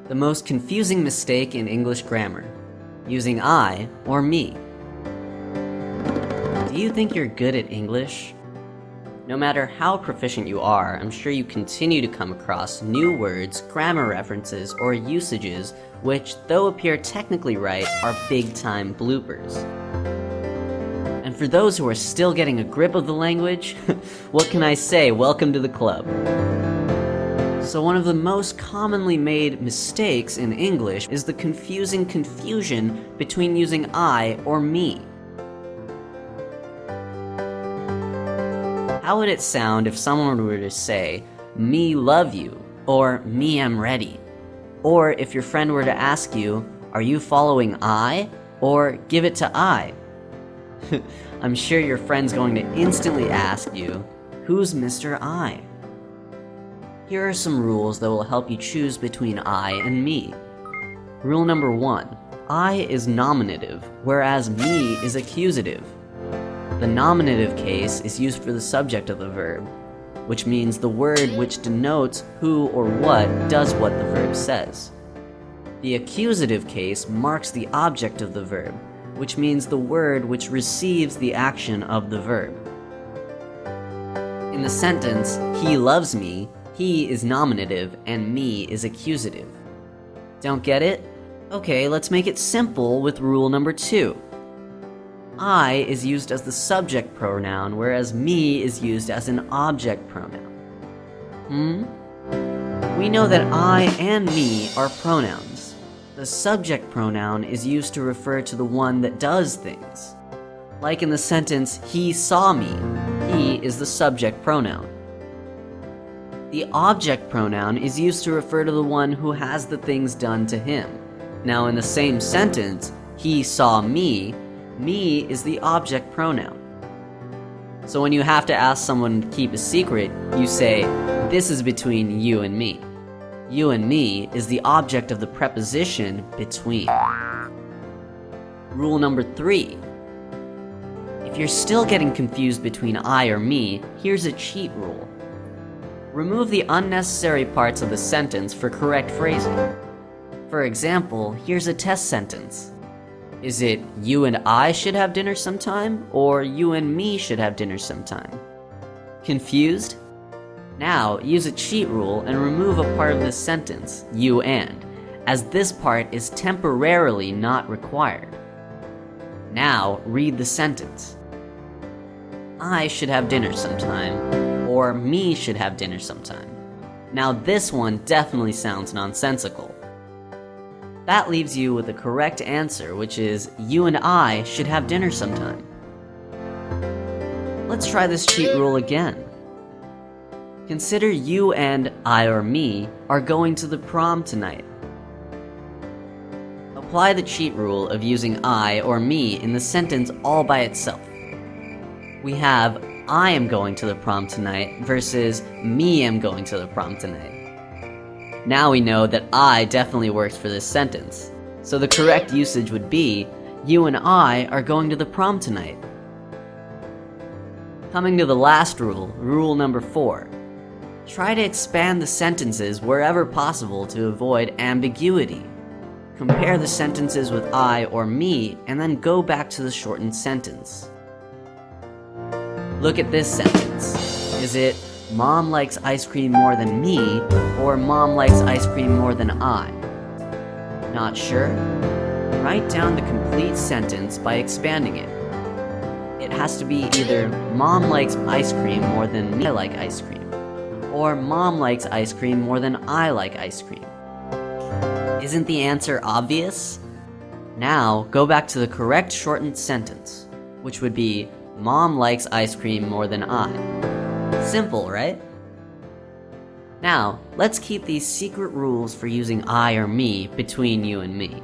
The most confusing mistake in English grammar: using I or me. Do you think you're good at English? No matter how proficient you are, I'm sure you continue to come across new words, grammar references, or usages which, though appear technically right, are big-time bloopers. And for those who are still getting a grip of the language, what can I say? Welcome to the club. So one of the most commonly made mistakes in English is the confusing confusion between using I or me. How would it sound if someone were to say, "Me love you," or "Me am ready"? Or if your friend were to ask you, "Are you following I?" or "Give it to I?" I'm sure your friend's going to instantly ask you, "Who's Mr. I?" Here are some rules that will help you choose between I and me. Rule number 1. I is nominative, whereas me is accusative. The nominative case is used for the subject of the verb, which means the word which denotes who or what does what the verb says. The accusative case marks the object of the verb, which means the word which receives the action of the verb. In the sentence, "He loves me," he is nominative and me is accusative. Don't get it? Okay, let's make it simple with rule number 2. I is used as the subject pronoun, whereas me is used as an object pronoun. We know that I and me are pronouns. The subject pronoun is used to refer to the one that does things. Like in the sentence, "He saw me," he is the subject pronoun. The object pronoun is used to refer to the one who has the things done to him. Now in the same sentence, "He saw me," me is the object pronoun. So when you have to ask someone to keep a secret, you say, "This is between you and me." You and me is the object of the preposition between. Rule number 3. If you're still getting confused between I or me, here's a cheat rule. Remove the unnecessary parts of the sentence for correct phrasing. For example, here's a test sentence. Is it "You and I should have dinner sometime," or "You and me should have dinner sometime"? Confused? Now, use a cheat rule and remove a part of this sentence, "you and," as this part is temporarily not required. Now, read the sentence. I should have dinner sometime, or me should have dinner sometime. Now this one definitely sounds nonsensical. That leaves you with the correct answer, which is "You and I should have dinner sometime." Let's try this cheat rule again. Consider you and I or me are going to the prom tonight. Apply the cheat rule of using I or me in the sentence all by itself. We have "I am going to the prom tonight" versus "me am going to the prom tonight." Now we know that I definitely works for this sentence. So the correct usage would be, "You and I are going to the prom tonight." Coming to the last rule, rule number 4. Try to expand the sentences wherever possible to avoid ambiguity. Compare the sentences with I or me, and then go back to the shortened sentence. Look at this sentence. Is it "Mom likes ice cream more than me," or "Mom likes ice cream more than I"? Not sure? Write down the complete sentence by expanding it. It has to be either "Mom likes ice cream more than me like ice cream," or "Mom likes ice cream more than I like ice cream." Isn't the answer obvious? Now, go back to the correct shortened sentence, which would be "Mom likes ice cream more than I." Simple, right? Now, let's keep these secret rules for using I or me between you and me.